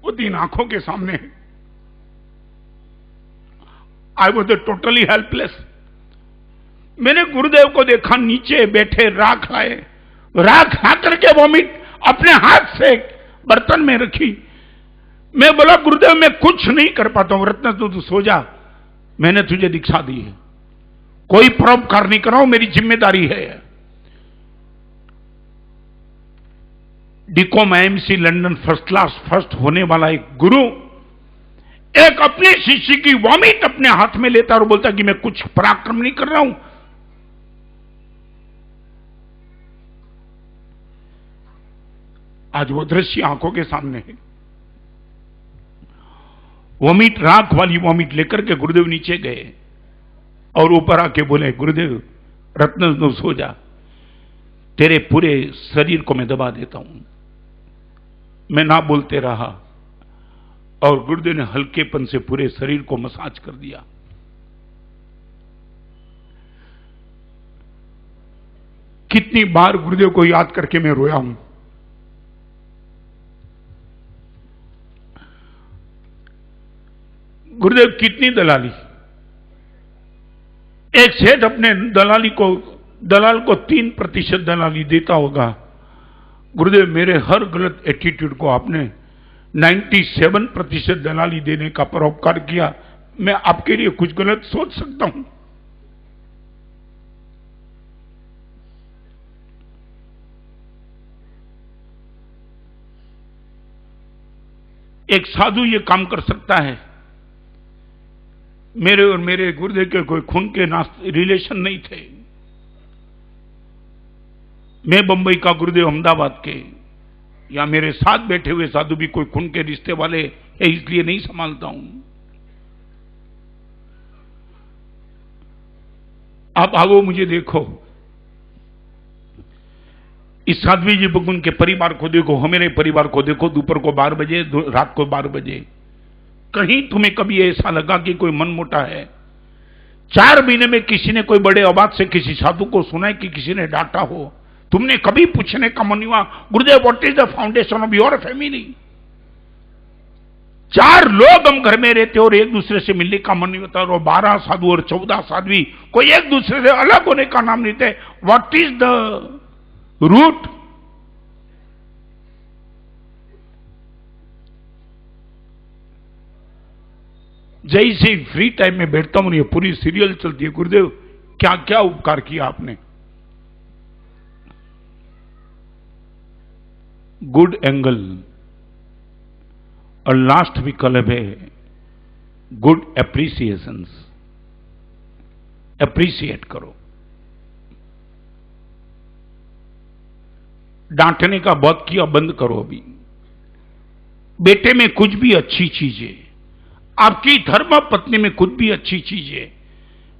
वो 3 आंखों के सामने। I was totally helpless. मैंने गुरुदेव को देखा नीचे बैठे, राख लाए, राख ला करके वॉमिट अपने हाथ से बर्तन में रखी। मैं बोला गुरुदेव मैं कुछ नहीं कर पाता हूं, रत्न तू सो जा, मैंने तुझे दीक्षा दी है, कोई परोपकार नहीं कर रहा हूं, मेरी जिम्मेदारी है। डीकॉम IMC London first class first होने वाला एक गुरु एक अपने शिष्य की वॉमिट अपने हाथ में लेता और बोलता कि मैं कुछ पराक्रम नहीं कर रहा हूं। आज वो दृश्य आंखों के सामने है। वॉमिट, राख वाली वॉमिट लेकर के गुरुदेव नीचे गए और ऊपर आके बोले गुरुदेव रत्न तो सो जा, तेरे पूरे शरीर को मैं दबा देता हूं। मैं ना बोलते रहा और गुरुदेव ने हल्केपन से पूरे शरीर को मसाज कर दिया। कितनी बार गुरुदेव को याद करके मैं रोया हूं। गुरुदेव कितनी दलाली, एक सेठ अपने दलाल को 3% दलाली देता होगा। गुरुदेव मेरे हर गलत एटीट्यूड को आपने 97% दलाली देने का परोपकार किया। मैं आपके लिए कुछ गलत सोच सकता हूं? एक साधु ये काम कर सकता है? मेरे और मेरे गुरुदेव के कोई खून के रिलेशन नहीं थे। मैं बंबई का, गुरुदेव अहमदाबाद के, या मेरे साथ बैठे हुए साधु भी कोई खून के रिश्ते वाले है, इसलिए नहीं संभालता हूं। आप आओ मुझे देखो, इस साध्वी जी बगुन के परिवार को देखो, मेरे परिवार को देखो, दोपहर को 12 बजे, रात को 12 बजे। कहीं तुम्हें कभी ऐसा लगा कि कोई मन मोटा है? 4 महीने में किसी ने कोई बड़े आवाज से किसी साधु को सुना है कि किसी ने डांटा हो? तुमने कभी पूछने का मन हुआ गुरुदेव what is the foundation of your family? 4 लोग हम घर में रहते और एक दूसरे से मिलने का मन नहीं होता, और 12 साधु और 14 साध्वी कोई एक दूसरे से अलग होने का नाम नहीं थे। What is the route? जैसे फ्री टाइम में बैठता हूं, ये पूरी सीरियल चलती है, गुरुदेव क्या क्या उपकार किया आपने। गुड एंगल और लास्ट विकल्प है गुड एप्रिसिएशंस। एप्रिसिएट करो। डांटने का बहुत किया, बंद करो। अभी बेटे में कुछ भी अच्छी चीज है, आपकी धर्म पत्नी में कुछ भी अच्छी चीज है।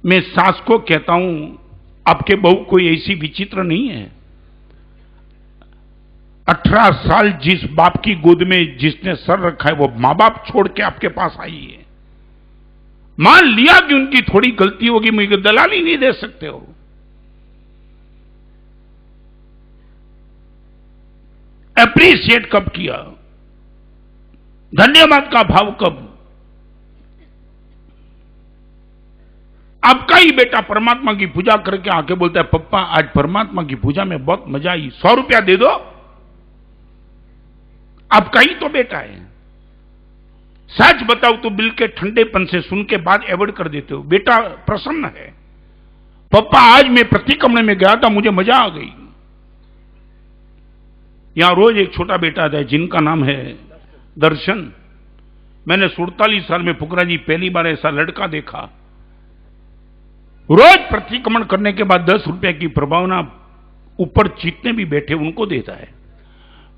मैं सास को कहता हूं आपके बहू कोई ऐसी विचित्र नहीं है। 18 साल जिस बाप की गोद में जिसने सर रखा है, वो मां बाप छोड़ के आपके पास आई है। मान लिया कि उनकी थोड़ी गलती होगी, मुझे दलाली नहीं दे सकते हो। एप्रिशिएट कब किया? धन्यवाद का भाव कब? आपका ही बेटा परमात्मा की पूजा करके आके बोलता है पप्पा आज परमात्मा की पूजा में बहुत मजा आई, 100 रुपया दे दो। आपका ही तो बेटा है। सच बताओ तो बिल के ठंडेपन से सुन के बाद एवॉइड कर देते हो। बेटा प्रसन्न है, पप्पा आज मैं प्रतिक्रमण में गया था, मुझे मजा आ गई। यहां रोज एक छोटा बेटा था जिनका नाम है दर्शन। मैंने 47 साल में फुकरा जी पहली बार ऐसा लड़का देखा। रोज प्रतिक्रमण करने के बाद 10 रुपए की प्रभावना ऊपर जितने भी बैठे उनको देता है।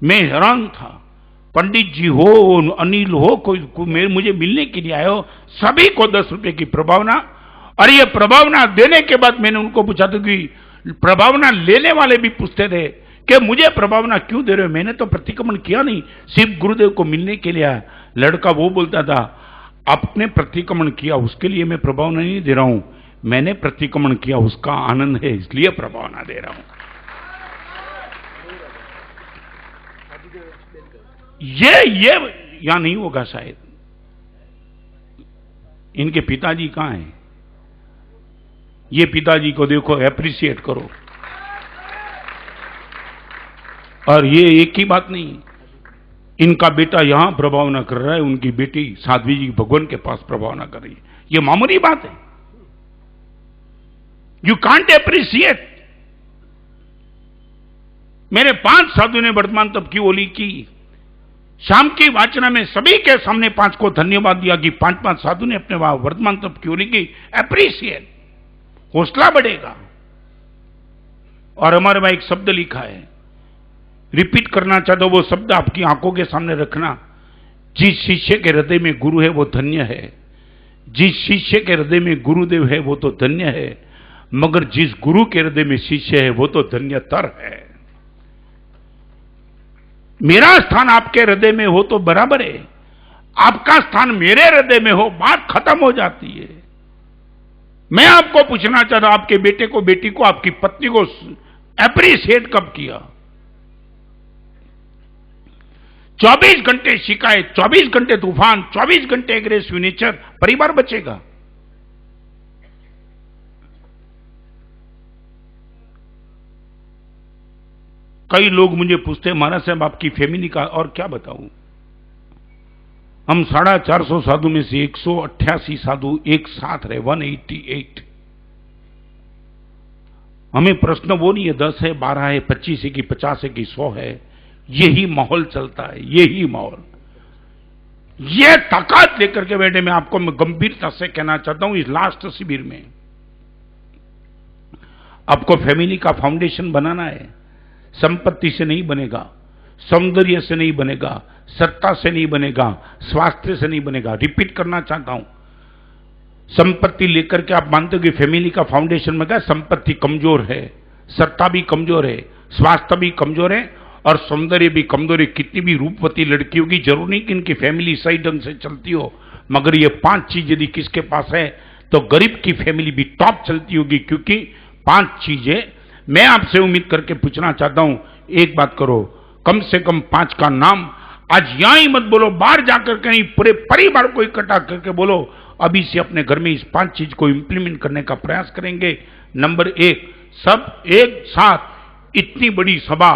मैं हैरान था, पंडित जी हो, अनिल हो, कोई मुझे मिलने के लिए आए हो, सभी को 10 रुपए की प्रभावना। और ये प्रभावना देने के बाद मैंने उनको पूछा था कि प्रभावना लेने वाले भी पूछते थे कि मुझे प्रभावना क्यों दे रहे हो? मैंने तो प्रतिक्रमण किया नहीं, सिर्फ गुरुदेव को मिलने के लिए आया। लड़का वो बोलता था आपने प्रतिक्रमण किया उसके लिए मैं प्रभावना नहीं दे रहा हूं, मैंने प्रतिक्रमण किया उसका आनंद है इसलिए प्रभावना दे रहा हूं। यहां नहीं होगा शायद। इनके पिताजी कहां हैं? ये पिताजी को देखो, एप्रिशिएट करो। और ये एक ही बात नहीं, इनका बेटा यहां प्रभाव न कर रहा है, उनकी बेटी साध्वी जी भगवान के पास प्रभाव न कर रही है। ये मामूली बात है। You can't appreciate. मेरे 5 साधु ने वर्तमान तप की ओली की। शाम की वाचना में सभी के सामने 5 को धन्यवाद दिया कि 5 साधु ने अपने वहां वर्तमान तप की ओली की। एप्रिशिएट, हौसला बढ़ेगा। और हमारे वहां एक शब्द लिखा है, रिपीट करना चाहते हो वो शब्द आपकी आंखों के सामने रखना। जिस शिष्य के हृदय में गुरु है वो धन्य है। जिस शिष्य के हृदय में गुरुदेव है वो तो धन्य है, मगर जिस गुरु के हृदय में शिष्य है वो तो धन्यतर है। मेरा स्थान आपके हृदय में हो तो बराबर है, आपका स्थान मेरे हृदय में हो, बात खत्म हो जाती है। मैं आपको पूछना चाहता हूं, आपके बेटे को, बेटी को, आपकी पत्नी को एप्रिशिएट कब किया? 24 घंटे शिकायत, 24 घंटे तूफान, 24 घंटे एग्रेसिव नेचर, परिवार बचेगा? कई लोग मुझे पूछते हैं, महाराज साहब आपकी फैमिली का और क्या बताऊं। हम 450 साधु में से 188 साधु एक साथ रहे, 188। हमें प्रश्न वो नहीं है 10 है, 12 है, 25 है कि 50 है कि 100 है। यही माहौल चलता है, यही माहौल। ये ताकत लेकर के बैठे, मैं आपको गंभीरता से कहना चाहता हूं, इस लास्ट शिविर में आपको फैमिली का फाउंडेशन बनाना है। संपत्ति से नहीं बनेगा, सौंदर्य से नहीं बनेगा, सत्ता से नहीं बनेगा, स्वास्थ्य से नहीं बनेगा। रिपीट करना चाहता हूं, संपत्ति लेकर के आप मानते हो कि फैमिली का फाउंडेशन में क्या? संपत्ति कमजोर है, सत्ता भी कमजोर है, स्वास्थ्य भी कमजोर है और सौंदर्य भी कमजोर है। कितनी भी रूपवती लड़की होगी, जरूर नहीं कि इनकी फैमिली सही ढंग से चलती हो, मगर ये 5 चीज यदि किसके पास है तो गरीब की फैमिली भी टॉप चलती होगी। क्योंकि 5 चीजें मैं आपसे उम्मीद करके पूछना चाहता हूं। एक बात करो, कम से कम 5 का नाम आज यहां ही मत बोलो, बाहर जाकर कहीं पूरे परिवार को इकट्ठा करके बोलो। अभी से अपने घर में इस 5 चीज को इंप्लीमेंट करने का प्रयास करेंगे। नंबर 1, सब एक साथ। इतनी बड़ी सभा,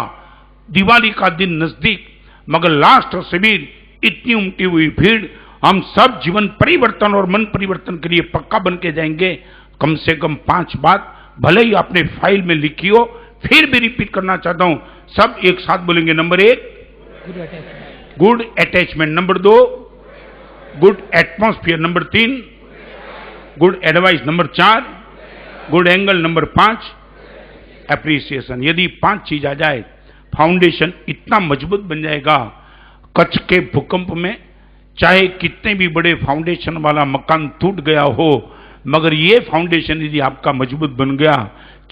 दिवाली का दिन नजदीक, मगर लास्ट शिविर, इतनी उमटी हुई भीड़, हम सब जीवन परिवर्तन और मन परिवर्तन के लिए पक्का बन के जाएंगे। कम से कम 5 बात भले ही आपने फाइल में लिखी हो, फिर भी रिपीट करना चाहता हूं, सब एक साथ बोलेंगे। Number 1, good attachment. Number 2, good atmosphere. Number 3, good advice. Number 4, good angle. Number 5, appreciation. यदि 5 चीज आ जाए, फाउंडेशन इतना मजबूत बन जाएगा। कच्छ के भूकंप में चाहे कितने भी बड़े फाउंडेशन वाला मकान टूट गया हो, मगर ये फाउंडेशन यदि आपका मजबूत बन गया,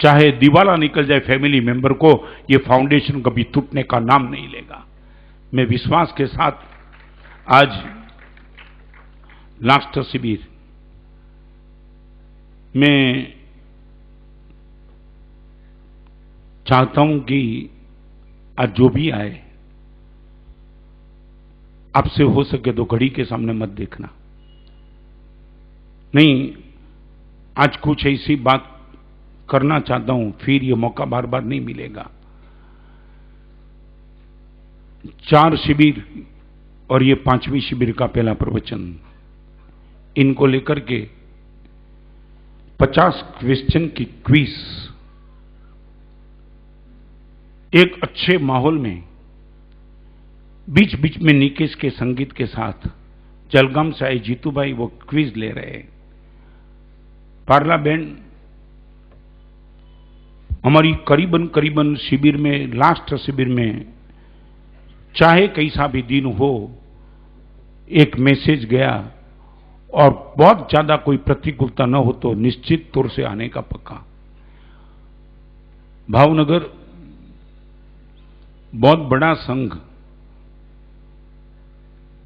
चाहे दीवाला निकल जाए फैमिली मेंबर को, ये फाउंडेशन कभी टूटने का नाम नहीं लेगा। मैं विश्वास के साथ आज लास्ट शिविर में चाहता हूं कि आज जो भी आए, आपसे हो सके तो घड़ी के सामने मत देखना। नहीं, आज कुछ ऐसी बात करना चाहता हूं, फिर ये मौका बार बार नहीं मिलेगा। 4 शिविर और ये 5वीं शिविर का पहला प्रवचन, इनको लेकर के 50 क्वेश्चन की क्विज, एक अच्छे माहौल में, बीच बीच में निकेश के संगीत के साथ जलगाम से आए जीतू भाई वो क्विज ले रहे हैं। पार्ला बैंड हमारी करीबन शिविर में, लास्ट शिविर में, चाहे कैसा भी दिन हो, एक मैसेज गया और बहुत ज्यादा कोई प्रतिकूलता न हो तो निश्चित तौर से आने का पक्का। भावनगर बहुत बड़ा संघ,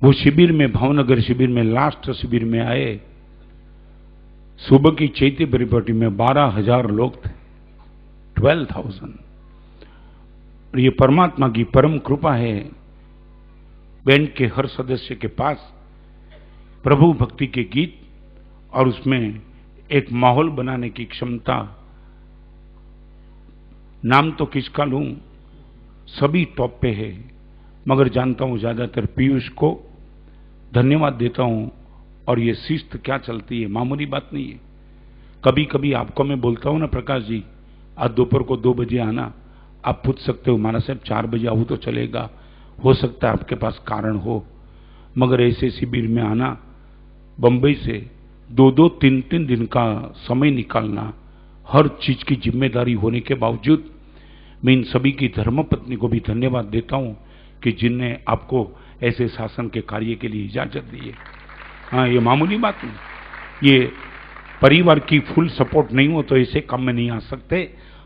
वो शिविर में, भावनगर शिविर में, लास्ट शिविर में आए। सुबह की चैत्य परिपाटी में 12,000 लोग थे, 12,000। और ये परमात्मा की परम कृपा है बैंड के हर सदस्य के पास प्रभु भक्ति के गीत और उसमें एक माहौल बनाने की क्षमता, नाम तो किसका लूं, सभी टॉप पे है, मगर जानता हूं ज्यादातर पीयूष को धन्यवाद देता हूं। और ये शिस्त क्या चलती है, मामूली बात नहीं है। कभी कभी आपको मैं बोलता हूं ना, प्रकाश जी आज दोपहर को 2 बजे आना, आप पूछ सकते हो महाराज साहब 4 बजे आऊं तो चलेगा, हो सकता है आपके पास कारण हो, मगर ऐसे शिविर में आना, बंबई से 2-2, 3-3 दिन का समय निकालना, हर चीज की जिम्मेदारी होने के बावजूद मैं इन सभी की धर्मपत्नी को भी धन्यवाद देता हूं कि जिनने आपको ऐसे शासन के कार्य के लिए इजाजत दी है। हाँ, ये मामूली बात नहीं, ये परिवार की फुल सपोर्ट नहीं हो तो ऐसे काम में नहीं आ सकते।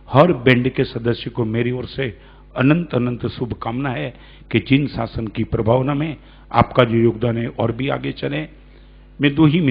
हर बैंड के सदस्य को मेरी ओर से अनंत अनंत शुभकामना है कि जिन शासन की प्रभावना में आपका जो योगदान है और भी आगे चले। मैं 2 ही